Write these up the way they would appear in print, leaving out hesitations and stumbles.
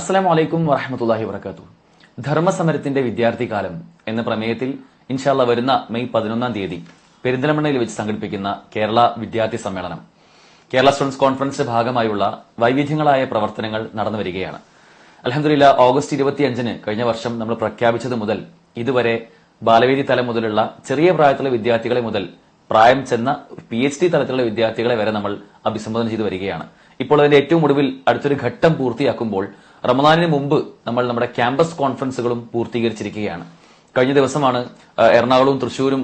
അസ്സലാമു അലൈക്കും വറഹ്മത്തുള്ളാഹി വബറകാതുഹു. ധർമ്മസമരത്തിന്റെ വിദ്യാർത്ഥികാലം എന്ന പ്രമേയത്തിൽ ഇൻഷാല്ല വരുന്ന മെയ് 11 തീയതി പെരിന്തൽമണ്ണയിൽ വെച്ച് സംഘടിപ്പിക്കുന്ന കേരള വിദ്യാർത്ഥി സമ്മേളനം കേരള സ്റ്റുഡൻസ് കോൺഫറൻസിന്റെ ഭാഗമായുള്ള വൈവിധ്യങ്ങളായ പ്രവർത്തനങ്ങൾ നടന്നു വരികയാണ്. അൽഹംദുലില്ലാ ഓഗസ്റ്റ് 25 കഴിഞ്ഞ വർഷം നമ്മൾ പ്രഖ്യാപിച്ചത് മുതൽ ഇതുവരെ ബാലവേദി തലം മുതലുള്ള ചെറിയ പ്രായത്തിലുള്ള വിദ്യാർത്ഥികളെ മുതൽ പ്രായം ചെന്ന PhD തലത്തിലുള്ള വിദ്യാർത്ഥികളെ വരെ നമ്മൾ അഭിസംബോധന ചെയ്തു വരികയാണ്. ഇപ്പോൾ അതിന്റെ ഏറ്റവും ഒടുവിൽ അടുത്തൊരു ഘട്ടം പൂർത്തിയാക്കുമ്പോൾ റമദാനിന് മുമ്പ് നമ്മൾ നമ്മുടെ ക്യാമ്പസ് കോൺഫറൻസുകളും പൂർത്തീകരിച്ചിരിക്കുകയാണ്. കഴിഞ്ഞ ദിവസമാണ് എറണാകുളവും തൃശൂരും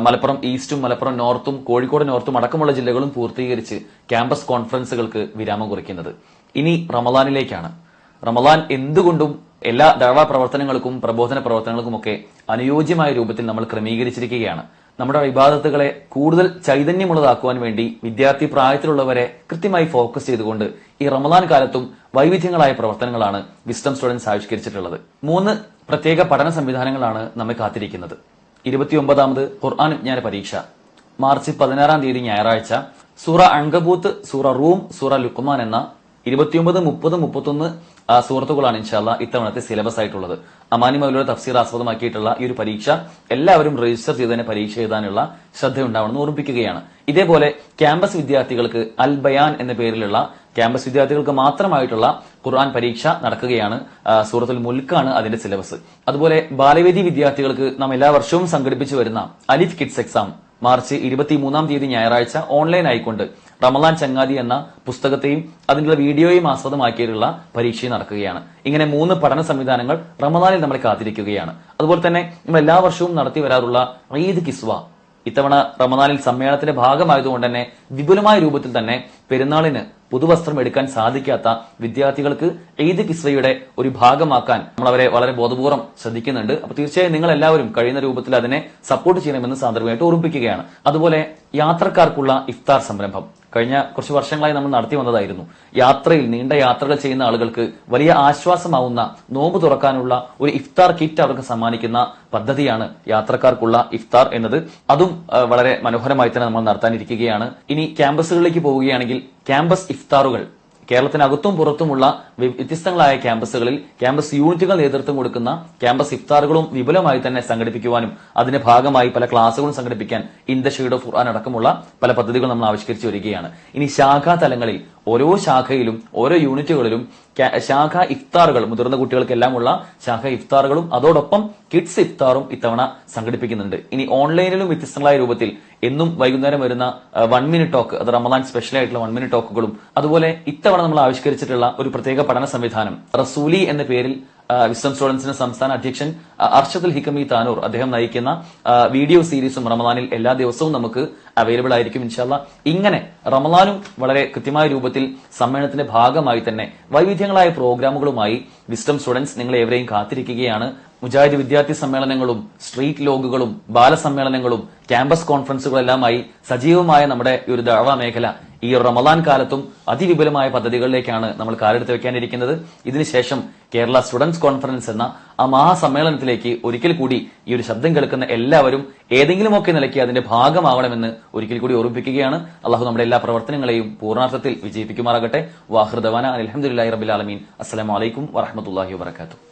മലപ്പുറം ഈസ്റ്റും മലപ്പുറം നോർത്തും കോഴിക്കോട് നോർത്തും അടക്കമുള്ള ജില്ലകളും പൂർത്തീകരിച്ച് ക്യാമ്പസ് കോൺഫറൻസുകൾക്ക് വിരാമം കുറിക്കുന്നത്. ഇനി റമദാനിലേക്കാണ്. റമദാൻ എന്തുകൊണ്ടും എല്ലാ ദഅവാ പ്രവർത്തനങ്ങൾക്കും പ്രബോധന പ്രവർത്തനങ്ങൾക്കുമൊക്കെ അനുയോജ്യമായ രൂപത്തിൽ നമ്മൾ ക്രമീകരിച്ചിരിക്കുകയാണ്. നമ്മുടെ ഇബാദത്തുകളെ കൂടുതൽ ചൈതന്യമുള്ളതാക്കുവാൻ വേണ്ടി വിദ്യാർത്ഥി പ്രായത്തിലുള്ളവരെ കൃത്യമായി ഫോക്കസ് ചെയ്തുകൊണ്ട് ഈ റമദാൻ കാലത്തും വൈവിധ്യങ്ങളായ പ്രവർത്തനങ്ങളാണ് വിസ്ഡം സ്റ്റുഡൻസ് ആവിഷ്കരിച്ചിട്ടുള്ളത്. 3 പ്രത്യേക പഠന സംവിധാനങ്ങളാണ് നമ്മെ കാത്തിരിക്കുന്നത്. 29ാമത് ഖുർആൻ വിജ്ഞാന പരീക്ഷ മാർച്ച് 16 തീയതി ഞായറാഴ്ച സൂറ അൻകബൂത്ത്, സൂറ റൂം, സൂറ ലുഖ്മാൻ എന്ന 29, 30, 31 സൂറത്തുകളാണ് ഇൻഷാല്ലാ ഇത്തവണത്തെ സിലബസ് ആയിട്ടുള്ളത്. അമാനി മൗലൂദ് തഫ്സീർ ആസ്പദമാക്കിയിട്ടുള്ള ഈ ഒരു പരീക്ഷ എല്ലാവരും രജിസ്റ്റർ ചെയ്ത് തന്നെ പരീക്ഷ എഴുതാനുള്ള ശ്രദ്ധയുണ്ടാവണമെന്ന് ഓർമ്മിപ്പിക്കുകയാണ്. ഇതേപോലെ ക്യാമ്പസ് വിദ്യാർത്ഥികൾക്ക് അൽ ബയാൻ എന്ന പേരിലുള്ള ക്യാമ്പസ് വിദ്യാർത്ഥികൾക്ക് മാത്രമായിട്ടുള്ള ഖുർആൻ പരീക്ഷ നടക്കുകയാണ്. സൂറത്തുൽ മുൽക്കാണ് അതിന്റെ സിലബസ്. അതുപോലെ ബാലവേദി വിദ്യാർത്ഥികൾക്ക് നാം എല്ലാ വർഷവും സംഘടിപ്പിച്ചു വരുന്ന അലിഫ് കിഡ്സ് എക്സാം മാർച്ച് 23 തീയതി ഞായറാഴ്ച ഓൺലൈൻ ആയിക്കൊണ്ട് റമദാൻ ചങ്ങാതി എന്ന പുസ്തകത്തെയും അതിനുള്ള വീഡിയോയും ആസ്പദമാക്കിയിട്ടുള്ള പരീക്ഷയും നടക്കുകയാണ്. ഇങ്ങനെ 3 പഠന സംവിധാനങ്ങൾ റമദാനിൽ നമ്മളെ കാത്തിരിക്കുകയാണ്. അതുപോലെ തന്നെ നമ്മൾ എല്ലാ വർഷവും നടത്തി വരാറുള്ള ഈദ് കിസ്വ ഇത്തവണ റമദാനിൽ സമ്മേളനത്തിന്റെ ഭാഗമായതുകൊണ്ട് തന്നെ വിപുലമായ രൂപത്തിൽ തന്നെ പെരുന്നാളിന് പുതുവസ്ത്രം എടുക്കാൻ സാധിക്കാത്ത വിദ്യാർത്ഥികൾക്ക് ഈദ് കിസ്വയുടെ ഒരു ഭാഗമാക്കാൻ നമ്മൾ അവരെ വളരെ ബോധപൂർവ്വം ശ്രദ്ധിക്കുന്നുണ്ട്. അപ്പൊ തീർച്ചയായും നിങ്ങൾ എല്ലാവരും കഴിയുന്ന രൂപത്തിൽ അതിനെ സപ്പോർട്ട് ചെയ്യണമെന്ന് സാന്ദർഭികമായിട്ട് ഓർമ്മിപ്പിക്കുകയാണ്. അതുപോലെ യാത്രക്കാർക്കുള്ള ഇഫ്താർ സംരംഭം കഴിഞ്ഞ കുറച്ച് വർഷങ്ങളായി നമ്മൾ നടത്തി വന്നതായിരുന്നു. യാത്രയിൽ നീണ്ട യാത്രകൾ ചെയ്യുന്ന ആളുകൾക്ക് വലിയ ആശ്വാസമാവുന്ന നോമ്പ് തുറക്കാനുള്ള ഒരു ഇഫ്താർ കിറ്റ് അവർക്ക് സമ്മാനിക്കുന്ന പദ്ധതിയാണ് യാത്രക്കാർക്കുള്ള ഇഫ്താർ എന്നത്. അതും വളരെ മനോഹരമായി തന്നെ നമ്മൾ നടത്താനിരിക്കുകയാണ്. ഇനി ക്യാമ്പസുകളിലേക്ക് പോവുകയാണെങ്കിൽ ക്യാമ്പസ് ഇഫ്താറുകൾ കേരളത്തിനകത്തും പുറത്തുമുള്ള വ്യത്യസ്തങ്ങളായ ക്യാമ്പസുകളിൽ ക്യാമ്പസ് യൂണിറ്റുകൾ നേതൃത്വം കൊടുക്കുന്ന ക്യാമ്പസ് ഇഫ്താറുകളും വിപുലമായി തന്നെ സംഘടിപ്പിക്കുവാനും അതിന്റെ ഭാഗമായി പല ക്ലാസുകളും സംഘടിപ്പിക്കാൻ ഇൻ ദ ഷെയ്ഡ് ഓഫ് ഖുർആൻ അടക്കമുള്ള പല പദ്ധതികൾ നമ്മൾ ആവിഷ്കരിച്ചു വരികയാണ്. ഇനി ശാഖാ തലങ്ങളിൽ ഓരോ ശാഖയിലും ഓരോ യൂണിറ്റുകളിലും ശാഖ ഇഫ്താറുകൾ മുതിർന്ന കുട്ടികൾക്കെല്ലാമുള്ള ശാഖ ഇഫ്താറുകളും അതോടൊപ്പം കിഡ്സ് ഇഫ്താറും ഇത്തവണ സംഘടിപ്പിക്കുന്നുണ്ട്. ഇനി ഓൺലൈനിലും വ്യത്യസ്തങ്ങളായ രൂപത്തിൽ എന്നും വൈകുന്നേരം വരുന്ന 1 മിനിറ്റ് ടോക്ക്, അത് റമദാൻ സ്പെഷ്യൽ ആയിട്ടുള്ള 1 മിനിറ്റ് ടോക്കുകളും അതുപോലെ ഇത്തവണ നമ്മൾ ആവിഷ്കരിച്ചിട്ടുള്ള ഒരു പ്രത്യേക പഠന സംവിധാനം റസൂലി എന്ന പേരിൽ വിസ്ഡം സ്റ്റുഡൻസിന്റെ സംസ്ഥാന അധ്യക്ഷൻ അർഷദുൽ ഹിക്കമി താനൂർ അദ്ദേഹം നയിക്കുന്ന വീഡിയോ സീരീസും റമദാനിൽ എല്ലാ ദിവസവും നമുക്ക് അവൈലബിൾ ആയിരിക്കും ഇൻഷാല്ലാ. ഇങ്ങനെ റമദാനും വളരെ കൃത്യമായ രൂപത്തിൽ സമ്മേളനത്തിന്റെ ഭാഗമായി തന്നെ വൈവിധ്യങ്ങളായ പ്രോഗ്രാമുകളുമായി വിസ്ഡം സ്റ്റുഡൻസ് നിങ്ങളെ ഏവരെയും കാത്തിരിക്കുകയാണ്. മുജാഹിദ് വിദ്യാർത്ഥി സമ്മേളനങ്ങളും സ്ട്രീറ്റ് ലോഗുകളും ബാലസമ്മേളനങ്ങളും ക്യാമ്പസ് കോൺഫറൻസുകളെല്ലാമായി സജീവമായ നമ്മുടെ ഈ ഒരു ദഅവാ മേഖല ഈ റമദാൻ കാലത്തും അതിവിപുലമായ പദ്ധതികളിലേക്കാണ് നമ്മൾ കാലെടുത്ത് വെക്കാനിരിക്കുന്നത്. ഇതിനുശേഷം കേരള സ്റ്റുഡൻസ് കോൺഫറൻസ് എന്ന ആ മഹാസമ്മേളനത്തിലേക്ക് ഒരിക്കൽ കൂടി ഈ ഒരു ശബ്ദം കേൾക്കുന്ന എല്ലാവരും ഏതെങ്കിലുമൊക്കെ നിലയ്ക്ക് അതിന്റെ ഭാഗമാവണമെന്ന് ഒരിക്കൽ കൂടി ഓർമ്മിപ്പിക്കുകയാണ്. അള്ളാഹു നമ്മുടെ എല്ലാ പ്രവർത്തനങ്ങളെയും പൂർണ്ണാർത്ഥത്തിൽ വിജയിപ്പിക്കുമാറാകട്ടെ. വാഹിർ ദവാന അൽഹംദുലില്ലാഹി റബ്ബിൽ ആലമീൻ. അസ്സലാമു അലൈക്കും വറഹ്മത്തുള്ളാഹി വബറകാതുഹു.